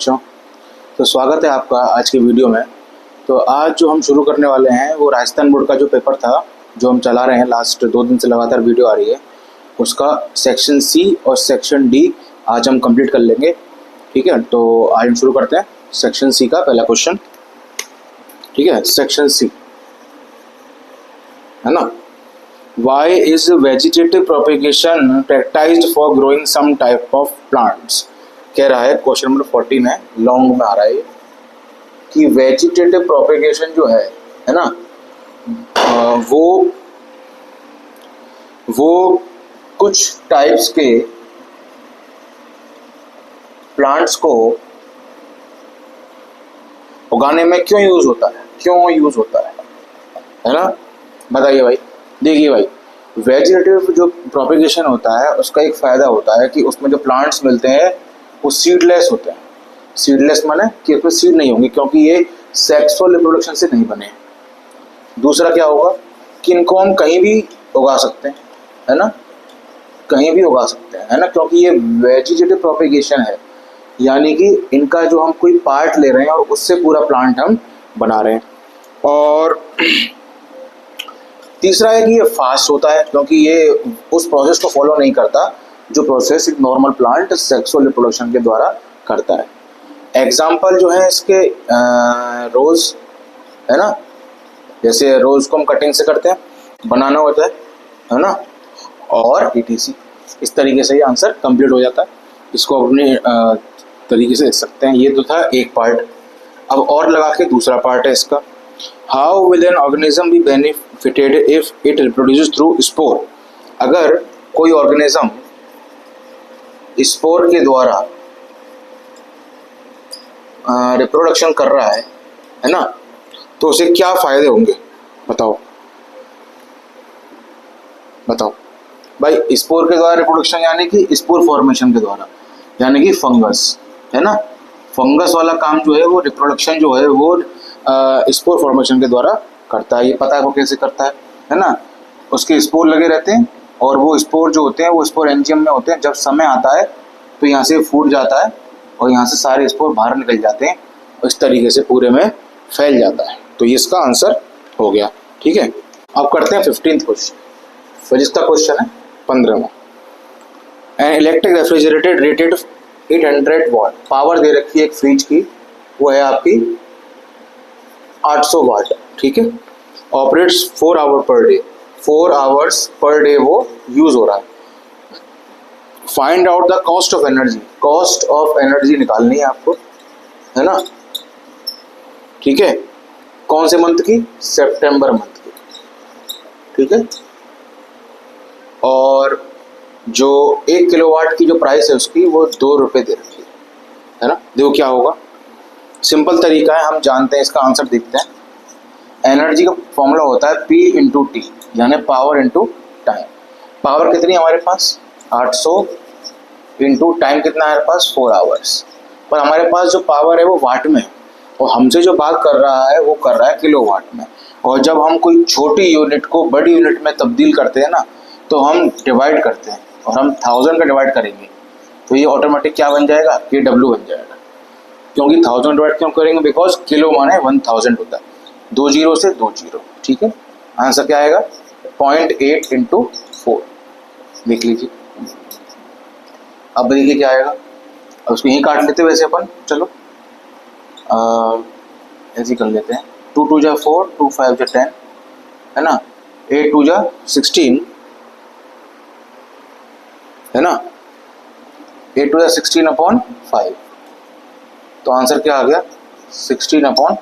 बच्चों, तो स्वागत है आपका आज की वीडियो में। तो आज जो हम शुरू करने वाले हैं वो राजस्थान बोर्ड का जो पेपर था जो हम चला रहे हैं, लास्ट 2 दिन से लगातार वीडियो आ रही है, उसका सेक्शन सी और सेक्शन डी आज हम कंप्लीट कर लेंगे। ठीक है, तो आज हम शुरू करते हैं सेक्शन सी का पहला क्वेश्चन। ठीक है, सेक्शन सी है ना। Why is vegetative propagation practiced for growing some type of plants? कह रहा है क्वेश्चन नंबर 14 है, लॉन्ग में आ रहा है ये, कि वेजिटेटिव प्रोपेगेशन जो है ना, वो कुछ टाइप्स के प्लांट्स को उगाने में क्यों यूज होता है ना। बताइए भाई। देखिए भाई, वेजिटेटिव जो प्रोपेगेशन होता है उसका एक फ़ायदा होता है कि उसमें जो प्लांट्स मिलते हैं वो सीडलेस होते हैं। सीडलेस माने कि उसमें सीड नहीं होंगे, क्योंकि ये सेक्सुअल रिप्रोडक्शन से नहीं बने। दूसरा क्या होगा कि इनको हम कहीं भी उगा सकते हैं, है ना, कहीं भी उगा सकते हैं, है ना, क्योंकि ये वेजिटेटिव प्रोपेगेशन है, यानी कि इनका जो हम कोई पार्ट ले रहे हैं और उससे पूरा प्लांट हम बना रहे हैं। और तीसरा है कि ये फास्ट होता है, क्योंकि ये उस प्रोसेस को फॉलो नहीं करता जो प्रोसेस एक नॉर्मल प्लांट सेक्सुअल रिप्रोडक्शन के द्वारा करता है। एग्जाम्पल जो है इसके रोज़, है ना, जैसे रोज़ को हम कटिंग से करते हैं, बनाना होता है ना, और ETC। इस तरीके से ये आंसर कंप्लीट हो जाता है। इसको अपने तरीके से देख सकते हैं। ये तो था एक पार्ट, अब और लगा के दूसरा पार्ट है इसका। How will an organism be benefited if it reproduces through spore? अगर कोई ऑर्गेनिज्म स्पोर के द्वारा रिप्रोडक्शन कर रहा है ना, तो उसे क्या फायदे होंगे बताओ भाई। स्पोर के द्वारा रिप्रोडक्शन यानी कि स्पोर फॉर्मेशन के द्वारा, यानी कि फंगस, है ना। फंगस वाला काम जो है वो रिप्रोडक्शन जो है वो स्पोर फॉर्मेशन के द्वारा करता है। ये पता है वो कैसे करता है ना। उसके स्पोर लगे रहते हैं और वो स्पोर जो होते हैं वो स्पोर एंजियम में होते हैं। जब समय आता है तो यहाँ से फूट जाता है और यहाँ से सारे स्पोर बाहर निकल जाते हैं और इस तरीके से पूरे में फैल जाता है। तो ये इसका आंसर हो गया। ठीक है, अब करते हैं 15th क्वेश्चन, फिर इसका क्वेश्चन है 15वां। An electric refrigerator rated 800 watt, power दे रखी है एक फ्रिज की, वो है आपकी 800 वाट। ठीक है, operates 4 hour per day, 4 hours per day वो यूज हो रहा है। Find out the cost of energy, cost of energy निकालनी है आपको, है ना। ठीक है, कौन से मंथ की? सितंबर मंथ की। ठीक है, और जो 1 किलोवाट की जो प्राइस है उसकी वो 2 रुपये दे रखी है ना। देखो क्या होगा, सिंपल तरीका है, हम जानते हैं, इसका आंसर देखते हैं। एनर्जी का फॉर्मूला होता है P इंटू टी, यानी पावर इंटू टाइम। पावर कितनी है हमारे पास? 800 इंटू टाइम कितना है हमारे पास? 4 आवर्स। पर हमारे पास जो पावर है वो वाट में है, और हमसे जो बात कर रहा है वो कर रहा है किलोवाट में। और जब हम कोई छोटी यूनिट को बड़ी यूनिट में तब्दील करते हैं ना, तो हम डिवाइड करते हैं, और हम 1000 का डिवाइड करेंगे तो ये ऑटोमेटिक क्या बन जाएगा? KW बन जाएगा। क्योंकि 1000 डिवाइड क्यों करेंगे? बिकॉज किलो माने 1000 होता है, 2 जीरो से 2 जीरो। ठीक है, आंसर क्या आएगा? 0.8 इंटू 4। देख लीजिए, अब देखिए क्या आएगा। अब उसको यहीं काट लेते वैसे अपन, चलो ऐसे कर लेते हैं। 2 2 जा 4, 2 5 जा 10, है ना, 8 2 जा 16, है ना, 8 2 जा 16 अपॉन 5, तो आंसर क्या आ गया? 16 अपॉन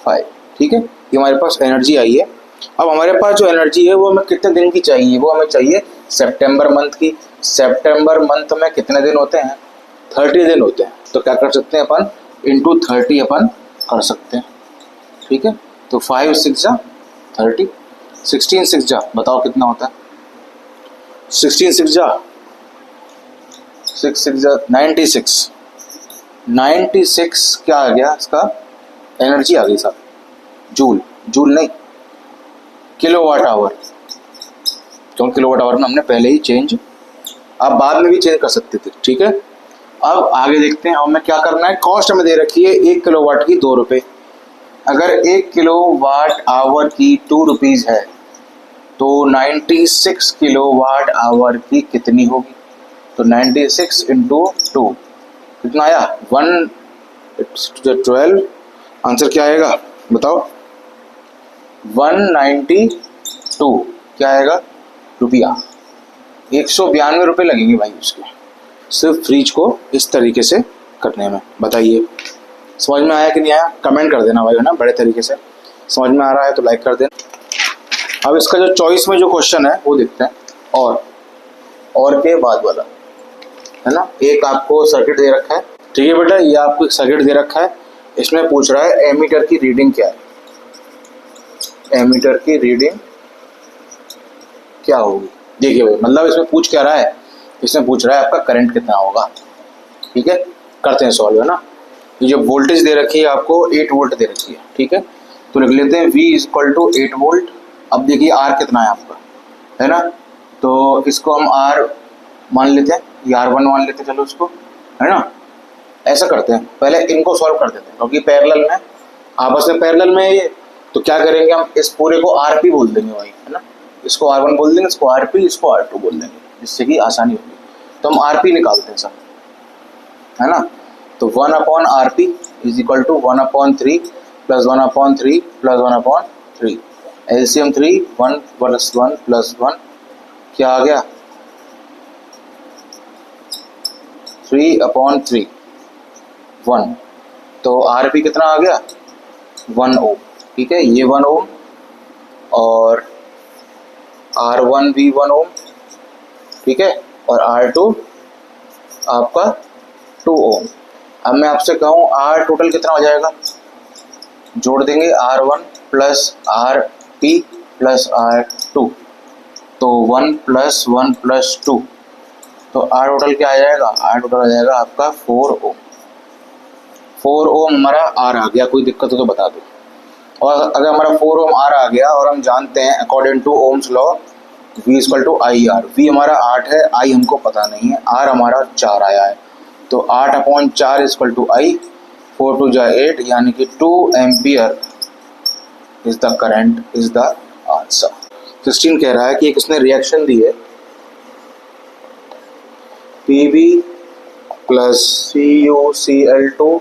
5। ठीक है, ये हमारे पास एनर्जी आई है। अब हमारे पास जो एनर्जी है वो हमें कितने दिन की चाहिए? वो हमें चाहिए सितंबर मंथ की। सितंबर मंथ में कितने दिन होते हैं? 30 दिन होते हैं। तो क्या कर सकते हैं अपन? इंटू 30 अपन कर सकते हैं। ठीक है, तो 5 6 जा 30, 16 6 जा, बताओ कितना होता है? 16 6 जा 6 6 जा 96। 96 क्या आ गया? इसका एनर्जी आ गई साहब, जूल नहीं, किलोवाट आवर। क्यों किलोवाट आवर में हमने पहले ही चेंज, आप बाद में भी चेंज कर सकते थे। ठीक है, अब आगे देखते हैं हमें क्या करना है। कॉस्ट हमें दे रखी है 1 किलोवाट की 2 रुपये। अगर 1 किलोवाट आवर की 2 रुपीज़ है तो 96 किलोवाट आवर की कितनी होगी? तो 96 इंटू 2 कितना आया? 112। आंसर क्या आएगा बताओ? 192 क्या आएगा? रुपया। 192 रुपये लगेंगे भाई उसके, सिर्फ फ्रिज को इस तरीके से करने में। बताइए समझ में आया कि नहीं आया? कमेंट कर देना भाई, है ना, बड़े तरीके से। समझ में आ रहा है तो लाइक कर देना। अब इसका जो चॉइस में जो क्वेश्चन है वो देखते हैं। और के बाद वाला, है ना, एक आपको सर्किट दे रखा है, ठीक है बेटा, ये आपको एक सर्किट दे रखा है। इसमें पूछ रहा है एमीटर की रीडिंग क्या है। एमीटर की रीडिंग क्या होगी? देखिए भाई, मतलब इसमें पूछ क्या रहा है? इसमें पूछ रहा है आपका करंट कितना होगा। ठीक है, करते हैं सॉल्व, है ना। ये जो वोल्टेज दे रखी है आपको 8 वोल्ट दे रखी है, ठीक है, तो लिख लेते हैं V = 8 वोल्ट। अब देखिए R कितना है आपका, है ना, तो इसको हम R मान लेते हैं, या R1 मान लेते हैं, चलो उसको, है ना। ऐसा करते हैं, पहले इनको सॉल्व कर देते हैं क्योंकि पैरेलल में, आपस में पैरेलल में ये, तो क्या करेंगे हम, इस पूरे को RP बोल देंगे भाई, है ना। इसको R1 बोल देंगे, इसको RP, इसको R2 बोल देंगे, जिससे कि आसानी होगी। तो हम RP निकालते हैं सब, है ना। तो 1/RP = 1/3 + 1/3 + 1/3। LCM 3, 1 + 1 + 1 क्या आ गया? 3/3 1। तो RP कितना आ गया? 1 ओम। ठीक है, ये 1 ओम और R1 भी 1 ओम, ठीक है, और R2 आपका 2 ओम। अब मैं आपसे कहूँ R टोटल कितना हो जाएगा? जोड़ देंगे R1 + RP + R2, तो 1 + 1 + 2, तो R टोटल क्या आ जाएगा? R टोटल आ जाएगा आपका 4 ओम। 4 ओम हमारा R आ गया। कोई दिक्कत हो तो बता दो। और अगर हमारा 4 ओम R आ गया, और हम जानते हैं according to Ohm's law V = IR, V हमारा 8 है, I हमको पता नहीं है, R हमारा 4 आया है, तो 8/4 = I, 4 × 2 = 8, यानी कि 2 ampere is the current, is the answer. 16 कह रहा है कि एक उसने रिएक्शन दी है Pb + CuCl2,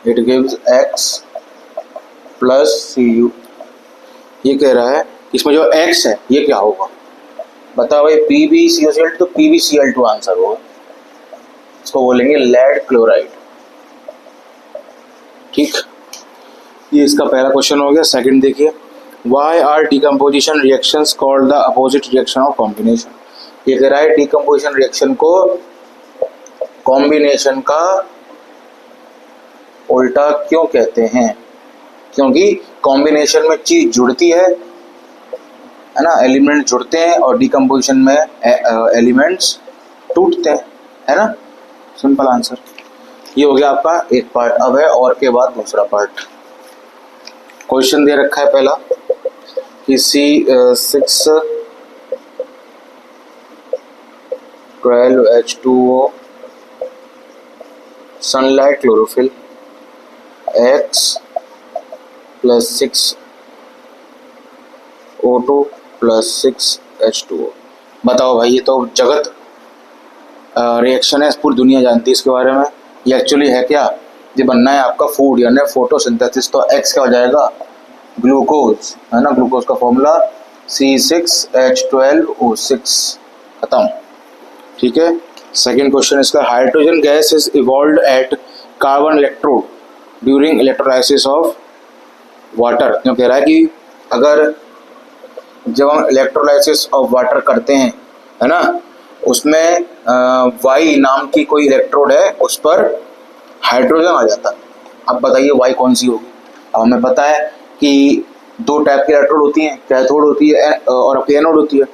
it gives X + Cu। ये कह रहा है इसमें जो X है ये क्या होगा? बताओ भाई, PbCuCl2, तो PbCl2 आंसर होगा। इसको बोलेंगे लेड क्लोराइड। ठीक, ये इसका पहला क्वेश्चन हो गया। सेकंड देखिए, why are decomposition reactions called the opposite reaction of combination. ये कह रहा है डिकम्पोजिशन रिएक्शन को कॉम्बिनेशन का उल्टा क्यों कहते हैं? क्योंकि कॉम्बिनेशन में चीज जुड़ती है ना, एलिमेंट जुड़ते हैं, और डिकम्पोजिशन में एलिमेंट्स टूटते हैं, है ना। Simple answer. ये हो गया आपका एक पार्ट। अब है और के बाद दूसरा पार्ट। क्वेश्चन दे रखा है पहला कि C6 12H2O sunlight chlorophyll X + 6O2 + 6H2O। बताओ भाई, ये तो जगत रिएक्शन है, पूरी दुनिया जानती है इसके बारे में। ये एक्चुअली है क्या? ये बनना है आपका फूड, यानी फोटोसिंथेसिस। तो X क्या हो जाएगा? ग्लूकोज, है ना। ग्लूकोज का फॉर्मूला C6H12O6, खत्म। ठीक है। सेकेंड क्वेश्चन इसका, hydrogen gas is evolved at carbon electrode during electrolysis of water. क्यों कह रहा है कि अगर जब हम इलेक्ट्रोलाइसिस ऑफ वाटर करते हैं, है ना, उसमें Y नाम की कोई इलेक्ट्रोड है, उस पर हाइड्रोजन आ जाता है। अब बताइए Y कौन सी होगी? अब हमें पता है कि 2 टाइप की इलेक्ट्रोड होती हैं, कैथोड होती है और एनोड होती है।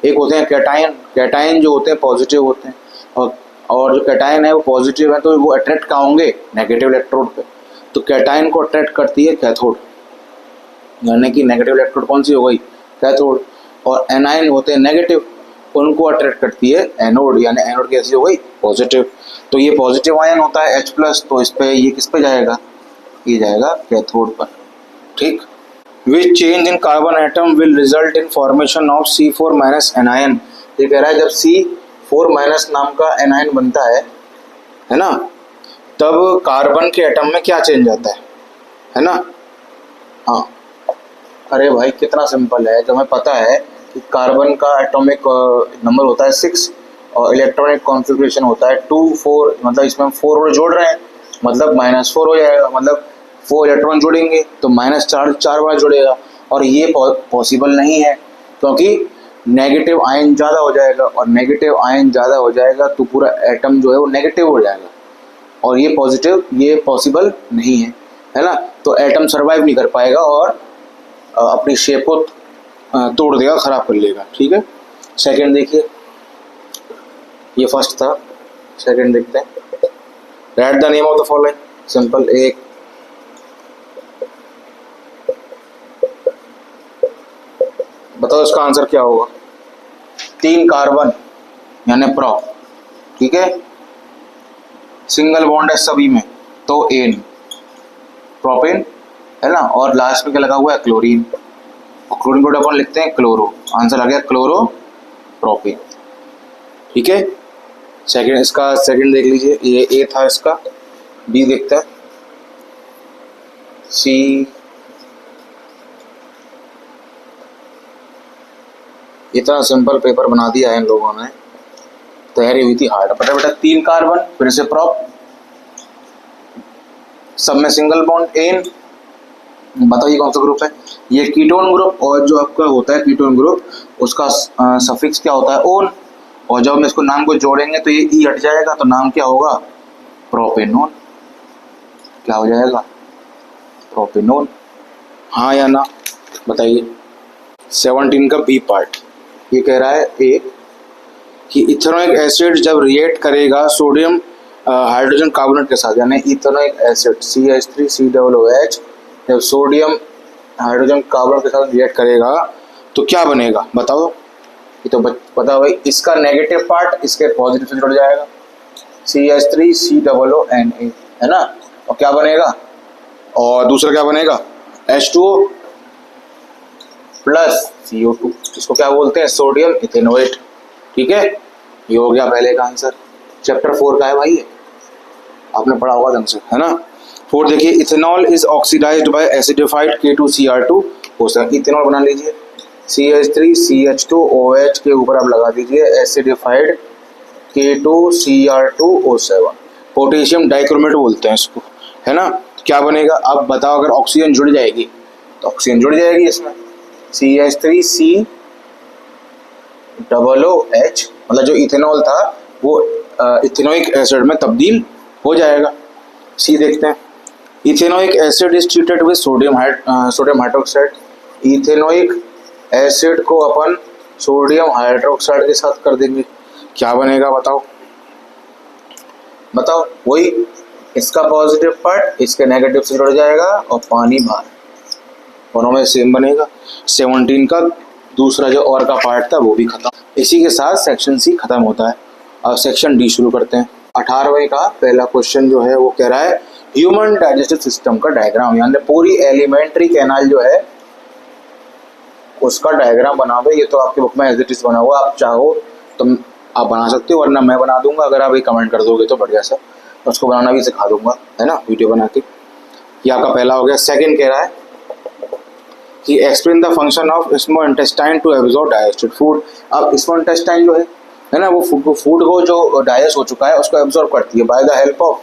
एक होते हैं कैटायन। कैटायन जो होते हैं पॉजिटिव होते हैं, और जो कैटायन है वो पॉजिटिव है, तो वो अट्रैक्ट कहाँ होंगे? नेगेटिव इलेक्ट्रोड पे। तो कैटायन को अट्रैक्ट करती है कैथोड, यानी कि नेगेटिव इलेक्ट्रोड कौन सी हो गई? कैथोड। और एनायन होते हैं नेगेटिव, उनको अट्रैक्ट करती है एनोड, यानी एनोड गैस हो गई पॉजिटिव। तो ये पॉजिटिव आयन होता है H+, तो इस पे ये किस पे जाएगा, ये जाएगा कैथोड पर। ठीक। Which change in carbon atom will result in formation of C4- anion. ये कह रहा है जब C4- नाम का एनायन बनता है ना, तब कार्बन के एटम में क्या चेंज आता है ना। हाँ, अरे भाई कितना सिंपल है, जो हमें पता है कि कार्बन का एटॉमिक नंबर होता है 6 और इलेक्ट्रॉनिक कॉन्फ़िगरेशन होता है 2 4, मतलब इसमें हम 4 और जोड़ रहे हैं, मतलब -4 हो जाएगा, मतलब 4 इलेक्ट्रॉन जोड़ेंगे तो -4 बार जुड़ेगा। और ये पॉसिबल नहीं है, क्योंकि नेगेटिव आयन ज़्यादा हो जाएगा, और नेगेटिव आयन ज़्यादा हो जाएगा तो पूरा एटम जो है वो नेगेटिव हो जाएगा, और ये पॉजिटिव, ये पॉसिबल नहीं है ना। तो एटम सर्वाइव नहीं कर पाएगा और अपनी शेप को तोड़ देगा, ख़राब कर लेगा। ठीक है। सेकंड देखिए, ये फर्स्ट था, सेकंड देखते हैं। Right the name of the following. Simple. एक बताओ इसका आंसर क्या होगा। 3 कार्बन यानी प्रो, ठीक है, सिंगल बॉन्ड है सभी में, तो एन, प्रोपेन है ना, और लास्ट में क्या लगा हुआ है, क्लोरीन, और क्लोरीन को अपन लिखते हैं क्लोरो। आंसर आ गया क्लोरो प्रोपेन। ठीक है। सेकंड, इसका सेकंड देख लीजिए, ये ए था, इसका बी देखते हैं। सी, इतना सिंपल पेपर बना दिया है इन लोगों ने, तैयारी हुई थी हार्ड। बेटा बेटा 3 कार्बन, फिर से प्रोप, सब में सिंगल बॉन्ड एन। बताओ ये कौन सा ग्रुप है, ये कीटोन ग्रुप, और जो आपका होता है कीटोन ग्रुप उसका सफिक्स क्या होता है, ओन, और जब हम इसको नाम को जोड़ेंगे तो ये ई हट जाएगा, तो नाम क्या होगा, प्रोपेनोन। क्या हो जाएगा, प्रोपेनोन। हाँ या ना बताइए। 17 का बी पार्ट, ये कह रहा है ए कि इथेनोइक एसिड जब रिएक्ट करेगा सोडियम हाइड्रोजन कार्बोनेट के साथ, यानी इथेनोइक एसिड CH3COOH जब सोडियम हाइड्रोजन कार्बोनेट के साथ रिएक्ट करेगा तो क्या बनेगा बताओ। ये तो बताओ भाई, इसका नेगेटिव पार्ट इसके पॉजिटिव से जुड़ जाएगा, CH3COONA, है ना, और क्या बनेगा, और दूसरा क्या बनेगा, H2O प्लस CO2, इसको क्या बोलते हैं, सोडियम इथेनोएट। ठीक है, ये हो गया पहले का आंसर। चैप्टर 4 का है भाई, ये आपने पढ़ा होगा ढंग से, है ना। 4 देखिए, ethanol is oxidized by acidified K2Cr2। हो सकता है इथेनॉल बना लीजिए, CH3CH2OH के ऊपर आप लगा दीजिए एसिडिफाइड K2Cr2O7, पोटेशियम डाइक्रोमेट बोलते हैं इसको, है ना। क्या बनेगा, अब बताओ, अगर ऑक्सीजन जुड़ जाएगी तो ऑक्सीजन जुड़ जाएगी इसमें, CH3COOH, मतलब जो इथेनॉल था वो इथेनोइक एसिड में तब्दील हो जाएगा। सी देखते हैं, ethanoic acid is treated with sodium hydroxide. Ethanoic acid को अपन सोडियम हाइड्रोक्साइड के साथ कर देंगे, क्या बनेगा बताओ। बताओ, वही इसका पॉजिटिव पार्ट इसके नेगेटिव से जुड़ जाएगा और पानी बाहर, दोनों में सेम बनेगा। 17 का दूसरा जो और का पार्ट था वो भी खत्म। इसी के साथ सेक्शन सी खत्म होता है। अब सेक्शन डी शुरू करते हैं। 18वें का पहला क्वेश्चन जो है वो कह रहा है ह्यूमन डाइजेस्टिव सिस्टम का डायग्राम, यानी पूरी एलिमेंट्री कैनाल जो है उसका डायग्राम बना दो। ये तो आपके बुक में एज इट इज बना हुआ, आप चाहो तो आप बना सकते हो, वरना मैं बना दूंगा। अगर आप ये कमेंट कर दोगे तो बढ़िया सा, उसको बनाना भी सिखा दूंगा, है ना, वीडियो बना के। ये आपका पहला हो गया। सेकंड कह रहा है कि explain the function of small intestine to absorb digested food. अब स्मॉल इंटेस्टाइन जो है ना, वो फूड को जो डाइजेस्ट हो चुका है उसको एब्जॉर्ब करती है by the help of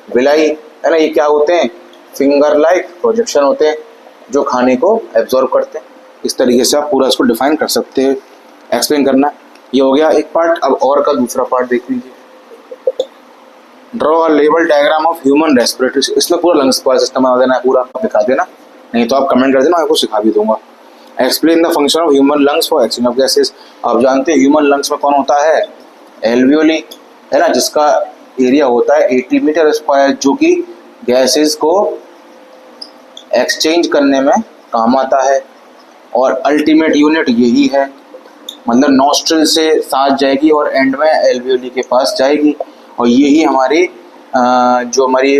villi, है ना। ये क्या होते हैं, फिंगर लाइक प्रोजेक्शन होते हैं जो खाने को एब्जॉर्ब करते हैं। इस तरीके से आप पूरा इसको डिफाइन कर सकते हैं, एक्सप्लेन करना। ये हो गया एक पार्ट। अब और का दूसरा पार्ट देख लीजिए, draw a level diagram of human respiratory. इसमें पूरा लंग्स का सिस्टम बना देना है, पूरा दिखा देना, नहीं तो आप कमेंट कर देना, आपको सिखा भी दूंगा। Explain the function of human lungs for exchange of gases. आप जानते हैं ह्यूमन लंग्स में कौन होता है, एल्वियोली, है ना, जिसका एरिया होता है 80 मीटर स्क्वायर, जो कि गैसेस को एक्सचेंज करने में काम आता है, और अल्टीमेट यूनिट यही है, मतलब नॉस्ट्रल से सांस जाएगी और एंड में एल्वियोली के पास जाएगी, और यही हमारी जो हमारी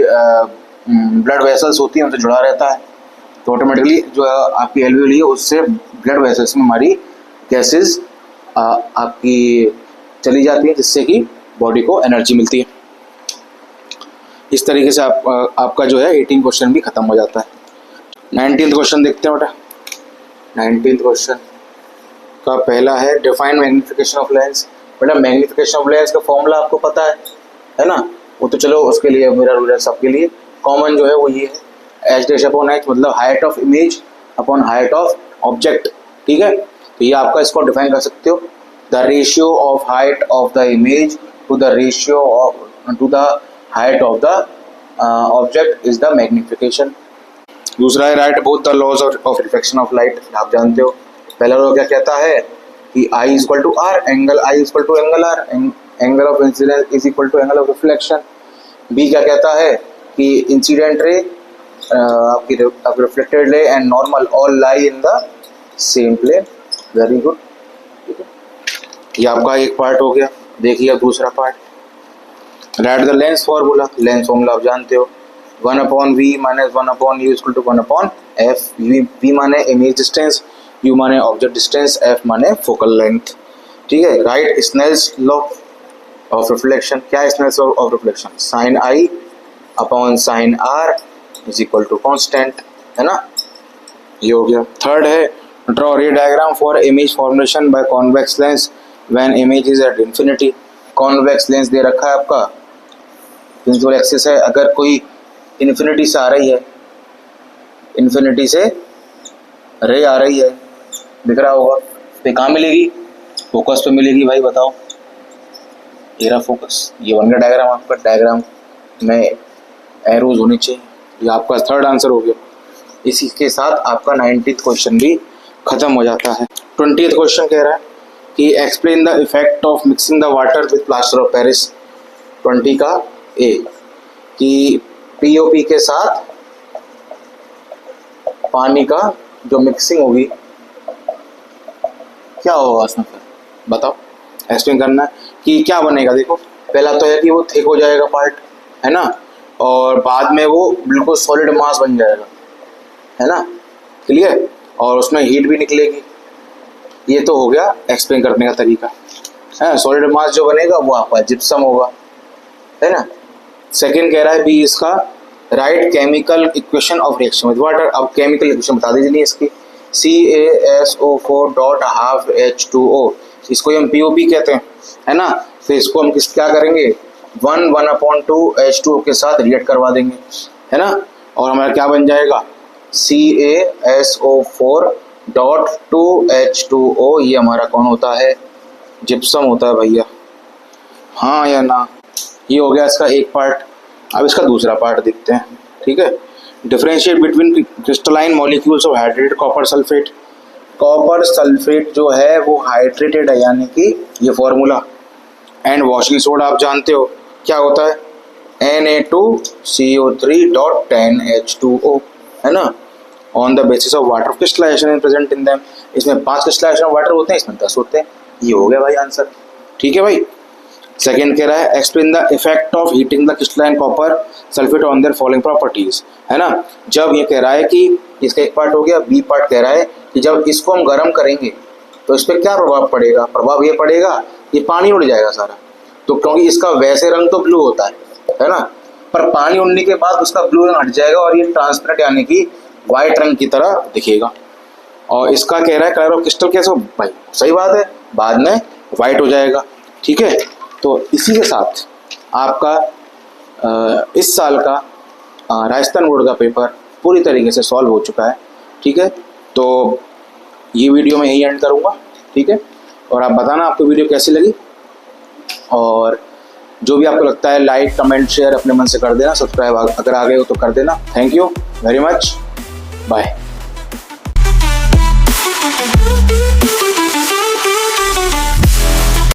ब्लड वेसल्स होती हैं उनसे जुड़ा रहता है। तो ऑटोमेटिकली जो आपकी एल्वियोली है उससे ब्लड वेसल्स में हमारी गैसेस आपकी चली जाती है, जिससे कि बॉडी को एनर्जी मिलती है। इस तरीके से आपका जो है 18 क्वेश्चन भी खत्म हो जाता है। 19th क्वेश्चन देखते हैं बेटा। 19th क्वेश्चन का पहला है डिफाइन मैग्निफिकेशन ऑफ लेंस। बेटा मैग्निफिकेशन ऑफ लेंस का फॉर्मूला आपको पता है ना? वो तो चलो उसके लिए मिरर विरर सबके लिए कॉमन जो है वो ये है, एच डैश अपॉन एच, मतलब height of image upon height of object. ठीक है, तो ये आपका इसको डिफाइन कर सकते हो, the ratio of height of the image to the ratio of to the height of the object is the magnification. दूसरा है write both the laws of reflection of light. आप जानते हो पहला लॉ क्या कहता है कि I is equal to R, angle I is equal to angle R, angle of incidence is equal to angle of reflection. B क्या कहता है कि इंसिडेंट रे आपकी reflected ray and normal all lie in the same plane. Very good, ठीक है, ये आपका एक पार्ट हो गया। देखिए दूसरा part, write the lens formula. Lens formula आप जानते हो, 1/v minus 1/u equal to 1/f। v माने इमेज डिस्टेंस, u माने ऑब्जेक्ट डिस्टेंस, f माने फोकल लेंथ। ठीक है, write Snell's law of reflection. क्या है Snell's law of reflection? Sine i upon sine r is equal to constant, है ना? ये हो गया। थर्ड है draw ray diagram for image formation by convex lens when image is at infinity. Convex lens दे रखा है आपका, प्रिंसिपल एक्सिस है, अगर कोई इन्फिनिटी से आ रही है, इन्फिनिटी से रे आ रही है, दिख रहा होगा, तो कहाँ मिलेगी? फोकस पे मिलेगी भाई, बताओ। ये रहा फोकस, ये बन गया डायग्राम आपका। डायग्राम में एरोज होनी चाहिए। ये आपका थर्ड आंसर हो गया। इसी के साथ आपका 19th क्वेश्चन भी खत्म हो जाता है। 20th क्वेश्चन कह रहा है कि explain the effect of mixing the water with plaster of Paris. 20 का ए कि पीओपी के साथ पानी का जो मिक्सिंग होगी क्या होगा उसमें, फिर बताओ। एक्सप्लेन करना है कि क्या बनेगा। देखो पहला तो है कि वो थिक हो जाएगा पार्ट, है ना, और बाद में वो बिल्कुल सॉलिड मास बन जाएगा, है ना, क्लियर, और उसमें हीट भी निकलेगी। ये तो हो गया एक्सप्लेन करने का तरीका, है। सॉलिड मास जो बनेगा वो आपका जिप्सम होगा, है ना। सेकेंड कह रहा है बी इसका right chemical equation of reaction with water. अब केमिकल इक्वेशन बता दीजिए इसकी। CaSO4.12H2O, इसको हम POP कहते हैं, है ना। फिर इसको हम क्या करेंगे, 1/2H2O के साथ रिएक्ट करवा देंगे, है ना, और हमारा क्या बन जाएगा CaSO4.2H2O। ये हमारा कौन होता है, जिप्सम होता है भैया, हाँ या ना। ये हो गया इसका एक पार्ट। अब इसका दूसरा पार्ट देखते हैं, ठीक है। Differentiate between crystalline molecules of hydrated copper sulphate. Copper sulphate जो है वो हाइड्रेटेड है, यानी कि ये फॉर्मूला। एंड वॉशिंग सोडा आप जानते हो क्या होता है, Na2CO3.10H2O, है ना। On the basis of water crystallization is present in them. इसमें 5 क्रिस्टलाइजेशन ऑफ वाटर होते हैं, इसमें 10 होते हैं। ये हो गया भाई आंसर, ठीक है भाई। सेकेंड कह रहा है explain the effect of heating the crystalline copper sulphate on their following properties, है ना। जब ये कह रहा है कि इसका एक पार्ट हो गया, बी पार्ट कह रहा है कि जब इसको हम गर्म करेंगे तो इस पर क्या प्रभाव पड़ेगा। प्रभाव ये पड़ेगा ये पानी उड़ जाएगा सारा, तो क्योंकि इसका वैसे रंग तो ब्लू होता है ना, पर पानी उड़ने के बाद उसका ब्लू रंग हट जाएगा और ये ट्रांसपेरेंट यानी कि व्हाइट रंग की तरह दिखेगा। और इसका कह रहा है कलर ऑफ क्रिस्टल कैसे हो भाई, सही बात है, बाद में व्हाइट हो जाएगा, ठीक है। तो इसी के साथ आपका इस साल का राजस्थान बोर्ड का पेपर पूरी तरीके से सॉल्व हो चुका है, ठीक है। तो ये वीडियो मैं यही एंड करूँगा, ठीक है। और आप बताना आपको वीडियो कैसी लगी, और जो भी आपको लगता है लाइक कमेंट शेयर अपने मन से कर देना। सब्सक्राइब अगर आ गए हो तो कर देना। Thank you very much, bye.